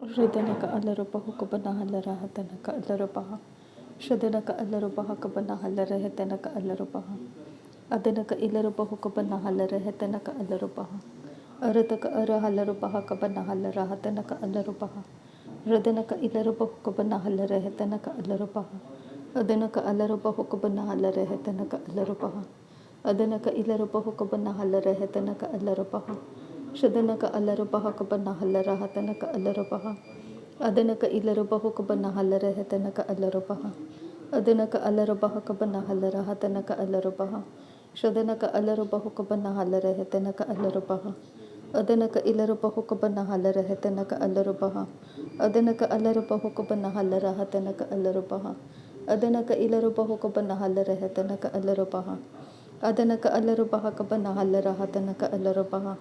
Ridhanaka Alarubahu Kubanahala Tanaka Alarubaha Shadanaka Alarubaha Kabanahala Rehetanaka Alarubaha Adanaka Ilarubahu Kabanahala Rehetanaka Alarubaha Arataka Arahalarubaha Kabanahala Rahatanaka Alarubaha Radhanaka Ilarubahu Kabanahala Rehetanaka Alarubaha Adanaka Alarubahu Kabanahala Rehetanaka Alarubaha Adanaka Ilarubahu Kabanahala Rehetanaka Alarubaha Shadanaka Alarubaha Kabanahala Rahatanaka Alarubaha Adanaka Ilarubahu Kabanahala Rehetanaka Alarubaha Adanaka Alarubaha Kabanahala Rahatanaka Alarubaha Shadanaka Alarubahu Kabanahala Rehetanaka Alarubaha Adanaka Ilarubahu Kabanahala Rehetanaka Alarubaha Adanaka Alarubahu Kabanahala Rahatanaka Alarubaha Adanaka Ilarubahu Kabanahala Rehetanaka Alarubaha Adanaka Alarubaha Kabanahala Rahatanaka Alarubaha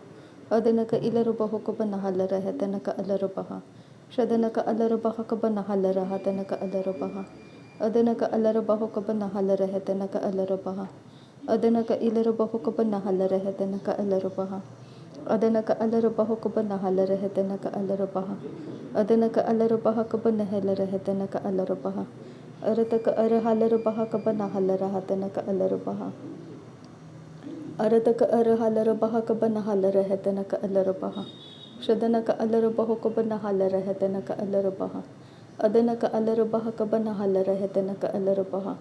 Adanaka Ilarubahu Kabanahala Rehetanaka Alarubaha Shadanaka Alarubaha Kabanahala Rahatanaka Alarubaha Adanaka Alarubahu Kabanahala Rehetanaka Alarubaha Adanaka Ilarubahu Kabanahala Rehetanaka Alarubaha Adanaka Alarubahu Kabanahala Rehetanaka Alarubaha Adanaka Alarubaha Kabanahala Rehetanaka Alarubaha Arataka Arahalarubaha Kabanahala Rahatanaka Alarubaha Arataka Arahalarubaha Kabanahala Rehetanaka Alarubaha Shadanaka Alarubahu Kabanahala Rehetanaka Alarubaha Adanaka Alarubaha Kabanahala Rehetanaka Alarubaha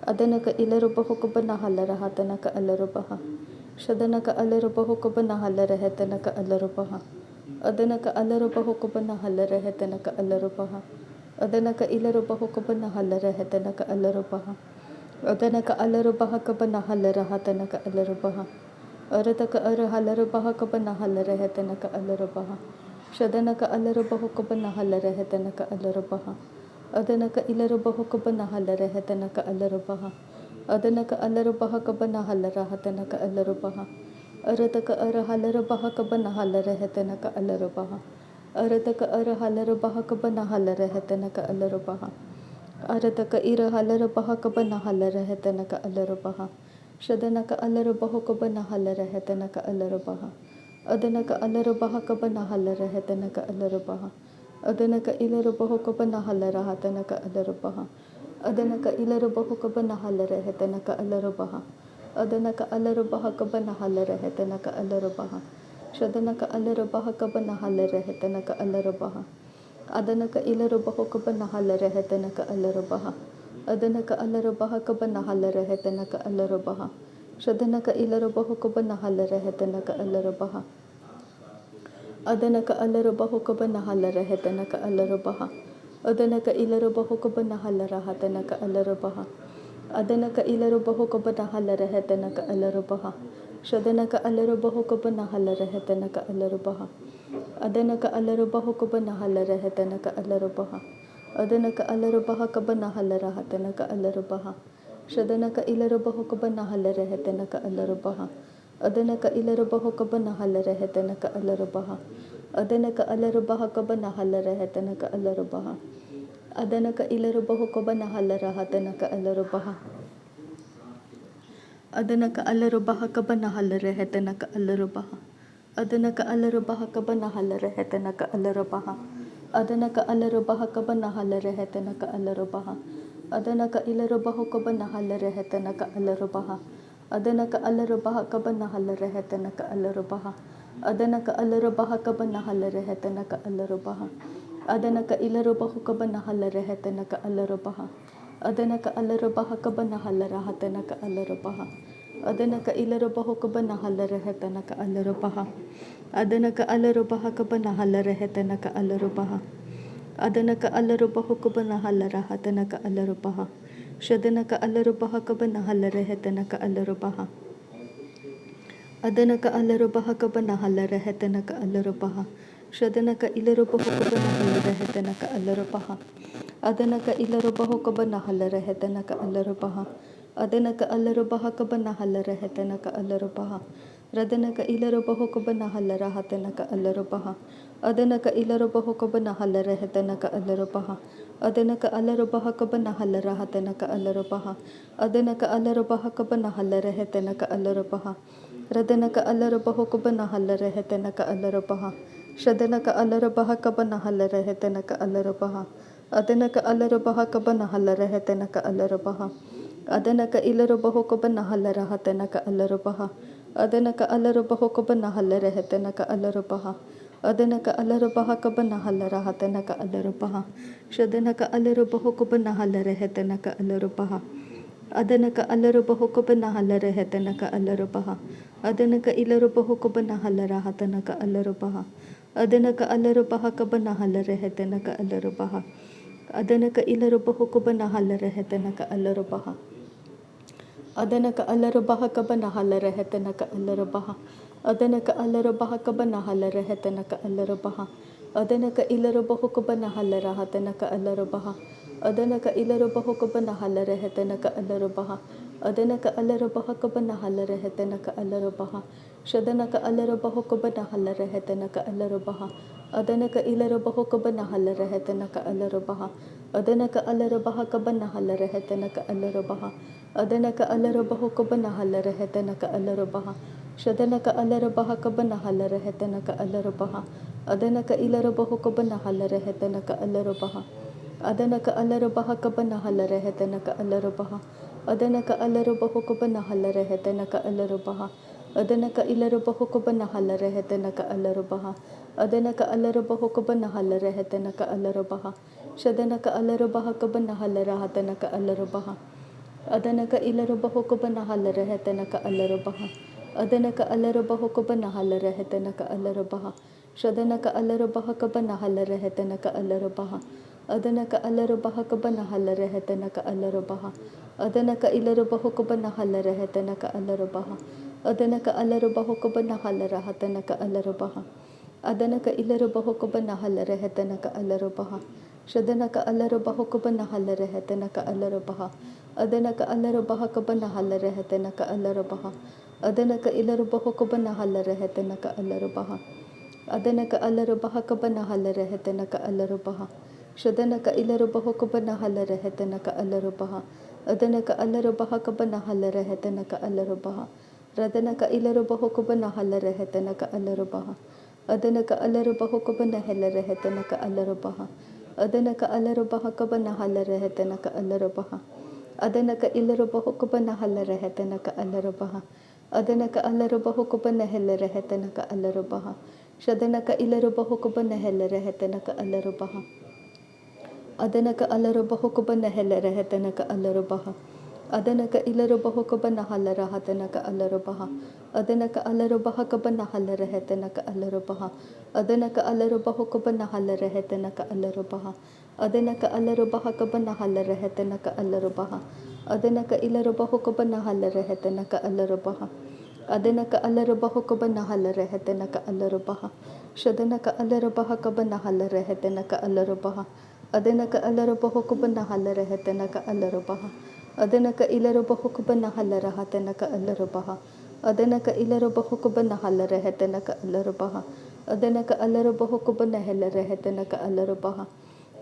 Adanaka Ilarubahu Kabanahala Rahatanaka Alarubaha Shadanaka Alarubahu Kabanahala Rehetanaka Alarubaha Adanaka Alarubahu Kabanahala Rehetanaka Alarubaha Adanaka Ilarubahu Kabanahala Rehetanaka Alarubaha Adanaka Alarubaha Kabanahala Rahatanaka Alarubaha Arataka Arahalarubaha Kabanahala Rehetanaka Alarubaha Shadanaka Alarubahu Kabanahala Rehetanaka Alarubaha Adanaka Ilarubahu Kabanahala Rehetanaka Alarubaha Adanaka Alarubaha Kabanahala Rahatanaka Alarubaha Arataka Arahalarubaha Kabanahala Rehetanaka Alarubaha Arataka Arahalarubaha Kabanahala Rehetanaka Alarubaha Arataka Irahalarubaha Kabanahala Rehetanaka Alarubaha Shadanaka Alarubahu Kabanahala Rehetanaka Alarubaha Adanaka Alarubaha Kabanahala Rehetanaka Alarubaha Adanaka Ilarubahu Kabanahala Rahatanaka Alarubaha Adanaka Ilarubahu Kabanahala Rehetanaka Alarubaha Adanaka Alarubaha Kabanahala Rehetanaka Alarubaha Shadanaka Alarubaha Kabanahala Rehetanaka Alarubaha Adanaka Ilarubahu Kabanahala Rehetanaka Alarubaha Adanaka Alarubaha Kabanahala Rehetanaka Alarubaha Shadanaka Ilarubahu Kabanahala Rehetanaka Alarubaha Adanaka Alarubahu Kabanahala Rehetanaka Alarubaha Adanaka Ilarubahu Kabanahala Rahatanaka Alarubaha Adanaka Ilarubahu Kabanahala Rehetanaka Alarubaha Shadanaka Alarubahu Kabanahala Rehetanaka Alarubaha Adanaka Alarubahu Kabanahala Rehetanaka Alarubaha Adanaka Alarubaha Kabanahala Rahatanaka Alarubaha Shadanaka Ilarubahu Kabanahala Rehetanaka Alarubaha Adanaka Ilarubahu Kabanahala Rehetanaka Alarubaha Adanaka Alarubaha Kabanahala Rehetanaka Alarubaha Adanaka Ilarubahu Kabanahala Rahatanaka Alarubaha Adanaka Alarubaha Kabanahala Rehetanaka Alarubaha Adanaka Alarubaha Kabanahala Rehetanaka Alarubaha Adanaka Alarubaha Kabanahala Rehetanaka Alarubaha Adanaka Ilarubahu Kabanahala Rehetanaka Alarubaha Adanaka Alarubaha Kabanahala Rehetanaka Alarubaha Adanaka Alarubaha Kabanahala Rehetanaka Alarubaha Adanaka Ilarubahu Kabanahala Rehetanaka Alarubaha Adanaka Alarubaha Kabanahala Rahatanaka Alarubaha Adanaka Ilarubahu Kabanahala Rehetanaka Alarubaha Adanaka Alarubaha Kabanahala Rehetanaka Alarubaha Adanaka Alarubahu Kabanahala Rahatanaka Alarubaha Shadanaka Alarubaha Kabanahala Rehetanaka Alarubaha Adanaka Alarubaha Kabanahala Rehetanaka Alarubaha Shadanaka Ilarubahu Kabanahala Rehetanaka Alarubaha Adanaka Ilarubahu Kabanahala Rehetanaka Alarubaha Adanaka Alarubaha Kabanahala Rehetanaka Alarubaha Radanaka Ilarubahu Kabanahala Rahatanaka Alarubaha Adanaka Ilarubahu Kabanahala Rehetanaka Alarubaha Adanaka Alarubaha Kabanahala Rahatanaka Alarubaha Adanaka Alarubaha Kabanahala Rehetanaka Alarubaha Radanaka Alarubahu Kabanahala Rehetanaka Alarubaha Shadana ka alara baha kabana halara hetana ka alara baha. Adana ka alara baha kabana halara hetana ka alara baha. Adana ka ilara baho kabana halara hatana ka alara baha. Adana ka alara baho kabana halara hetana ka alara baha. Adana ka alara baha kabana halara hatana ka alara baha. Shadana ka alara baho kabana halara hetana ka alara baha. Adana ka alara baho kabana halara hetana ka alara baha. Adana ka ilara baho kabana halara hatana ka alara baha. Adana ka alara baha kabana halara hetana ka alara baha. Adana ka ilara baho kabana halara hetana ka alara baha. Adana ka alara baha kabana halara hetana ka alara baha. Adana ka alara baha kabana halara hetana ka alara baha. Adana ka ilara baho kabana halara hatana ka alara baha. Adana ka ilara baho kabana halara hetana ka alara baha. Adana ka alara baha kabana halara hetana ka alara baha. Shadana ka alara baho kabana halara hetana ka alara baha. Adana ka ilara baho kabana halara hetana ka alara baha. Adana ka alara baha kabana halara hetana ka alara baha. Adana ka alara baho kabana halara hetana ka alara baha. Shadana ka alara baha kabana halara hetana ka alara baha. Adana ka ilara baho kabana halara hetana ka alara baha. Adana ka alara baha kabana halara hetana ka alara baha. Adana ka alara baho kabana halara hetana ka alara baha. Adana ka ilara baho kabana halara hetana ka alara baha. Adana ka alara baho kabana halara hetana ka alara baha. Shadana ka alara baha kabana halara hatana ka alara baha. Adana ka ilara baho kabana halara hetana ka alara baha. Adana ka alara baho kabana halara hetana ka alara baha. Shadana ka alara baha kabana halara hetana ka alara baha. Adana ka alara baha kabana halara hetana ka alara baha. Adana ka ilara baho kabana halara hetana ka alara baha. Adana ka alara baho kabana halara hatana ka alara baha. Adana ka ilara baho kabana halara hetana ka alara baha. Shadana ka alara baho kabana halara hetana ka alara baha. Adana ka alara baha kabana halara hetana ka alara baha. Adana ka ilara baho kabana halara hetana ka alara baha. Adana ka alara baha kabana halara hetana ka alara baha. Shadana ka ilara baho kabana halara hetana ka alara baha. Adana ka alara baha kabana halara hetana ka alara baha. Radana ka ilara baho kabana halara hetana ka alara baha. Adana ka alara baho kabana halara hetana ka alara baha. Adana ka alara baha kabana halara hetana ka alara baha. Adana ka ilara baho kabana halara hetana ka alara baha. Adana ka alara baho kabana halara hetana ka alara baha. Shadana ka ilara baho kabana halara hetana ka alara baha. Adana ka alara baho kabana halara hetana ka alara baha. Adana ka ilara baho kabana halara hatana ka alara baha. Adana ka alara baha kabana halara hetana ka alara baha. Adana ka alara baho kabana halara hetana ka alara baha. Adana ka alara baha kabana halara hetana ka alara baha. Adana ka ilara baho kabana halara hetana ka alara baha. Adana ka alara baho kabana halara hetana ka alara baha. Shadana ka alara baha kabana halara hetana ka alara baha. Adana ka alara baho kabana halara hetana ka alara baha. Adana ka ilara baho kabana halara hatana ka alara baha. Adana ka ilara baho kabana halara hetana ka alara baha. Adana ka alara baho kabana halara hetana ka alara baha.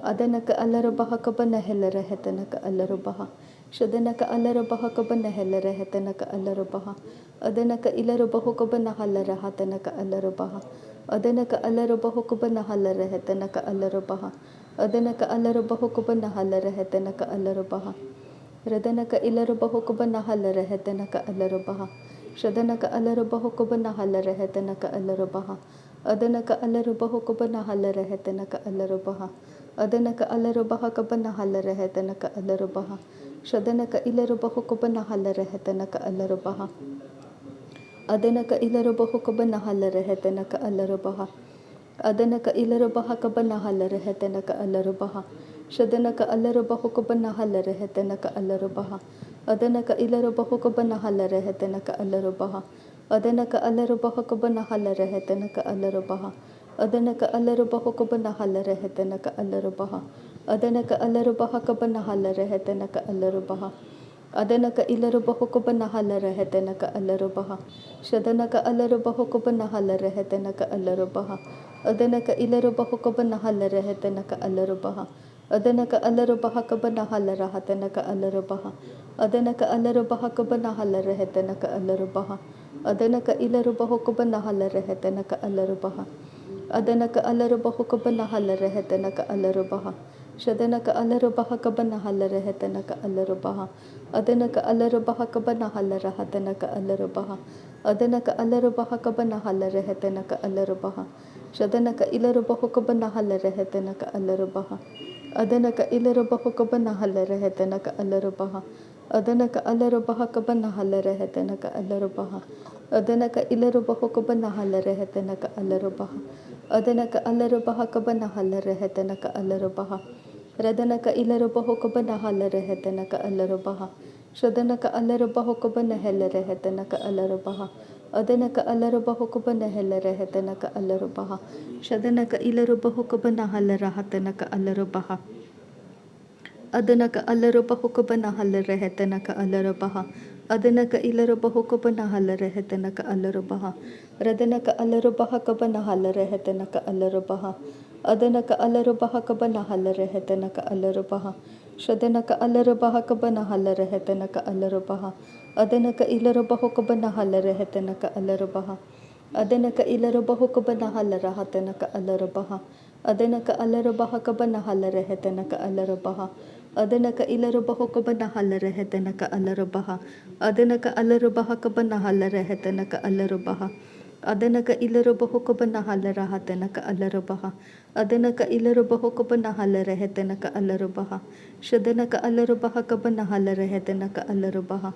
Adana ka alara baha kabana halara hetana ka alara baha. Shadana ka alara baha kabana halara hetana ka alara baha. Adana ka ilara baho kabana halara hatana ka alara baha. Adana ka alara baho kabana halara hetana ka alara baha. Adana ka alara baho kabana halara hetana ka alara baha. Radana ka ilara baho kabana halara hetana ka alara baha. Shadana ka alara baho kabana halara hetana ka alara baha. Adana ka alara baho kabana halara hetana ka alara baha. Adana ka alara baha kabana halara hetana ka alara baha. Shadana ka ilara baho kabana halara hetana ka alara baha. Adana ka ilara baho kabana halara hetana ka alara baha. Adana ka ilara baha kabana halara hetana ka alara baha. Shadana ka alara baho kabana halara hetana ka alara baha. Adana ka ilara baho kabana halara hetana ka alara baha. Adana ka alara baho kabana halara hetana ka alara baha. Adana ka alara baho kabana halara hetana ka alara baha. Adana ka alara baha kabana halara hetana ka alara baha. Adana ka ilara baho kabana halara hetana ka alara baha. Shadana ka alara baho kabana halara hetana ka alara baha. Adana ka ilara baho kabana halara hetana ka alara baha. Adana ka alara baha kabana halara hatana ka alara baha. Adana ka alara baha kabana halara hetana ka alara baha. Adana ka ilara baho kabana halara hetana ka alara baha. Adanaka Alarabaha Kabanahala Rehetanaka Alarabaha. Shadanaka Alarabaha Kabanahala Rehetanaka Alarabaha. Adanaka Alarabaha Kabanahala Rahatanaka Alarabaha. Adanaka Alarabaha Kabanahala Rehetanaka Alarabaha. Shadanaka Ilarabaha Kabanahala Rehetanaka Alarabaha. Adanaka Ilarabaha Kabanahala Rehetanaka Alarabaha. Adanaka Alarabaha Kabanahala Rehetanaka Alarabaha. Adanaka Ilarabaha Kabanahala Rehetanaka Alarabaha. Adanaka Alarabaha Kabanahala Rehetanaka Alarabaha. Radanaka Ilarabaha Kabanahala Rehetanaka Alarabaha. Shadanaka Alarabaha Kabanahela Rehetanaka Alarabaha. Adanaka Alarabaha Kabanahela Rehetanaka Alarabaha. Shadanaka Ilarabaha Kabanahala Rahatanaka Alarabaha. Adanaka Alarabaha Kabanahala Rehetanaka Alarabaha. Adanaka Ilarabaha Kabanahala Rehetanaka Alarabaha. Radanaka Alarabaha Kabanahala Rehetanaka Alarabaha. Adanaka Alarabaha Kabanahala Rehetanaka Alarabaha. Shadanaka Alarabaha Kabanahala Rehetanaka Alarabaha. Adanaka Ilarabaha Kabanahala Rehetanaka Alarabaha. Adanaka Ilarabaha Kabanahala Rahatanaka Alarabaha. Adanaka Alarabaha Kabanahala Rehetanaka Alarabaha. Adanaka Ilarabaha Kabanahala Rehetanaka Alarabaha. Adanaka Alarabaha Kabanahala Rehetanaka Alarabaha. Adanaka Ilarabaha Kabanahala Rahatanaka Alarabaha. Adanaka Ilarabaha Kabanahala Rehetanaka Alarabaha. Shadanaka Alarabaha Kabanahala Rehetanaka Alarabaha.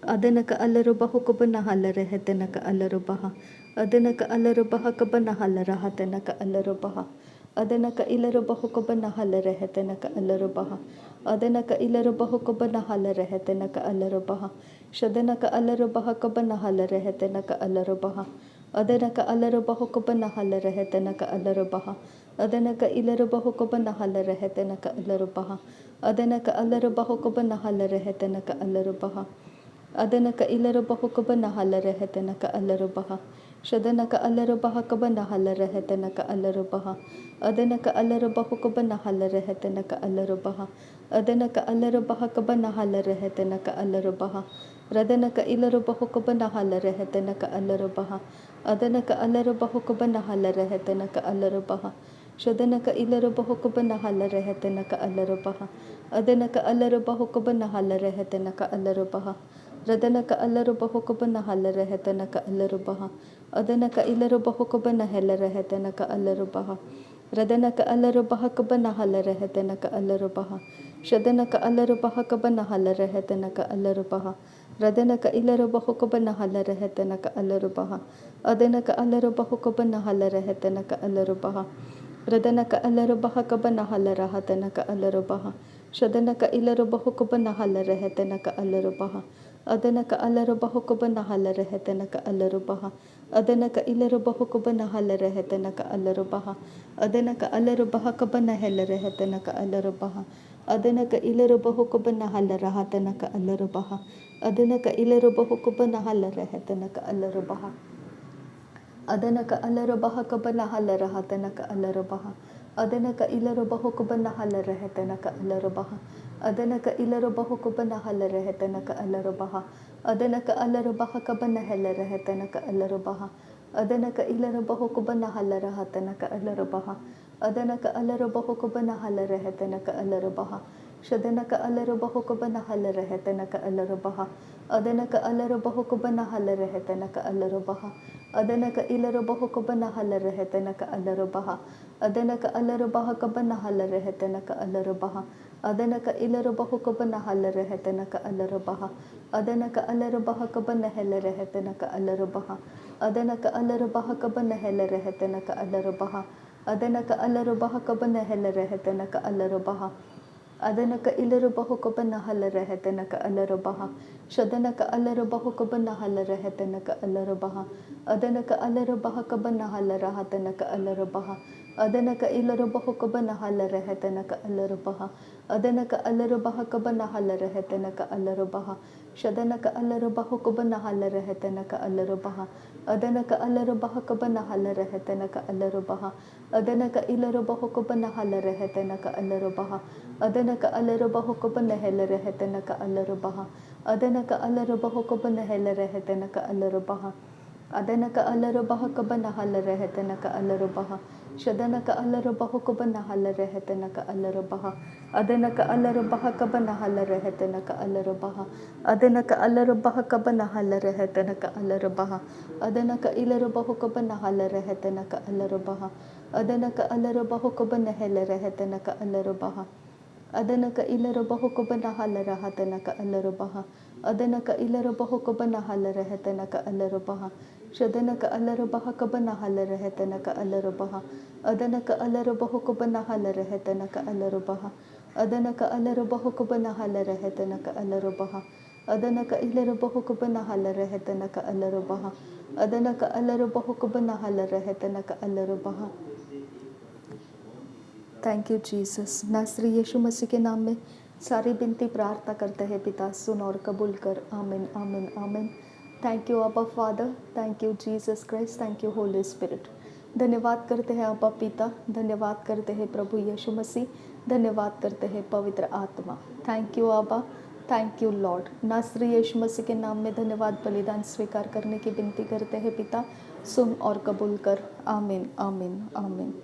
Adanaka Alarabaha Kabanahala Rehetanaka Alarabaha. Adanaka Alarabaha Kabanahala Rahatanaka Alarabaha. Adanaka Ilarabaha Kabanahala Rehetanaka Alarabaha. Adanaka Ilarabaha Kabanahala Rehetanaka Alarabaha. Shadanaka Alarabaha Kabanahala Rehetanaka Alarabaha. Adanaka Alarabaha Kabanahala Rehetanaka Alarabaha. Adanaka Ilarabaha Kabanahala Rehetanaka Alarabaha. Adanaka Alarabaha Kabanahala Rehetanaka Alarabaha. Adanaka Ilarabaha Kabanahala Rehetanaka Alarabaha. Shadanaka Alarabaha Kabanahala Rehetanaka Alarabaha. Adanaka Alarabaha Kabanahala Rehetanaka Alarabaha. Adanaka Alarabaha Kabanahala Rehetanaka Alarabaha. Radanaka Ilarabaha Kabanahala Rehetanaka Alarabaha. Adanaka Alarabaha Kabanahala Rehetanaka Alarabaha. Shadanaka Ilarabaha Kabanahala Rehetanaka Alarabaha. Adanaka Alarabaha Kabanahala Rehetanaka Alarabaha. Radanaka Alarabaha Kabanahala Rehetanaka Alarabaha. Adanaka Ilarabaha Kabanahala Rehetanaka Alarabaha. Radanaka Alarabaha Kabanahala Rehetanaka Alarabaha. Shadanaka Alarabaha Kabanahala Rehetanaka Alarabaha. Radanaka Ilarabaha Kabanahala Rehetanaka Alarabaha. Adanaka Alarabaha Kabanahala Rehetanaka Alarabaha. Radanaka Alarabaha Kabanahala Rahatanaka Alarabaha. Shadanaka Ilarabaha Kabanahala Rehetanaka Alarabaha. Adanaka Alarabaha Kabanahala Rehetanaka Alarabaha. Adanaka Ilarabaha Kabanahala Rehetanaka Alarabaha. Adanaka Alarabaha Kabanahala Rehetanaka Alarabaha. Adanaka Ilarabaha Kabanahala Rahatanaka Alarabaha. Adanaka Ilarabaha Kabanahala Rehetanaka Alarabaha. Adanaka Alarabaha Kabanahala Rahatanaka Alarabaha. Adanaka Ilarabaha Kabanahala Rehetanaka Alarabaha. Adanaka Ilarabaha Kabanahala Rehetanaka Alarabaha. Adanaka Alarabaha Kabanahala Rehetanaka Alarabaha. Adanaka Ilarabaha Kabanahala Rahatanaka Alarabaha. Adanaka Alarabaha Kabanahala Rehetanaka Alarabaha. Shadanaka Alarabaha Kabanahala Rehetanaka Alarabaha. Adanaka Alarabaha Kabanahala Rehetanaka Alarabaha. Adanaka Ilarabaha Kabanahala Rehetanaka Alarabaha. Adanaka Alarabaha Kabanahala Rehetanaka Alarabaha. Adanaka Ilarabaha Kabanahala Rehetanaka Alarabaha. Adanaka Alarabaha Kabanahala Rehetanaka Alarabaha. Adanaka Alarabaha Kabanahala Rehetanaka Alarabaha. Adanaka Alarabaha Kabanahala Rehetanaka Alarabaha. Adanaka Ilarabaha Kabanahala Rehetanaka Alarabaha. Shadanaka Alarabaha Kabanahala Rehetanaka Alarabaha. Adanaka Alarabaha Kabanahala Rahatanaka Alarabaha. Adanaka Ilarabaha Kabanahala Rehetanaka Alarabaha. Adanaka Alarabaha Kabanahala Rehetanaka Alarabaha. Shadanaka Alarabaha Kabanahala Rehetanaka Alarabaha. Adanaka Alarabaha Kabanahala Rehetanaka Alarabaha. Adanaka Ilarabaha Kabanahala Rehetanaka Alarabaha. Adanaka Alarabaha Kabanahala Rehetanaka Alarabaha. Adanaka Alarabaha Kabanahala Rehetanaka Alarabaha. Adanaka Alarabah Kabanahala Rehetanaka Alarabaha. Shadanaka Alarabaho Kabanahala Rehetanaka Alarabaha. Adanaka Alarabaha Kabanahala Rehetanaka Alarabaha. Adanaka Alarabaha Kabanahala Rehetanaka Alarabaha. Adanaka Ilarabaho Kabanahala Rehetanaka Alarabaha. Adanaka Alarabaho Kabanahela Rehetanaka Alarabaha. Adanaka Ilarabaho Kabanahala Rahatanaka Alarabaha. Adanaka Ilarabaho Kabanahala Rehetanaka Alarabaha. Shadanaka Alarabaha Kabanahala Rehetanaka Alarabaha. Adanaka Alarabaho Kabanahala Rehetanaka Alarabaha. Adanaka Alarabaho Kabanahala Rehetanaka Alarabaha. Adanaka Ilarabaho Kabanahala Rehetanaka Alarabaha. Adanaka Alarabaho Kabanahala Rehetanaka Alarabaha. Thank you Jesus. नासरी यीशु मसीह के नाम में सारी बिनती प्रार्थना करते हैं पिता, सुन और कबूल कर। आमीन आमीन आमीन। थैंक यू अब्बा father, thank you Jesus Christ, thank you Holi spirit. धन्यवाद करते हैं अब्बा पिता, धन्यवाद करते हैं प्रभु यीशु मसीह, धन्यवाद करते हैं पवित्र आत्मा। थैंक यू अब्बा, थैंक यू लॉर्ड। नासरी यीशु मसीह के नाम में धन्यवाद बलिदान स्वीकार करने की विनती करते हैं पिता, सुन और कबूल कर। आमीन आमीन आमीन।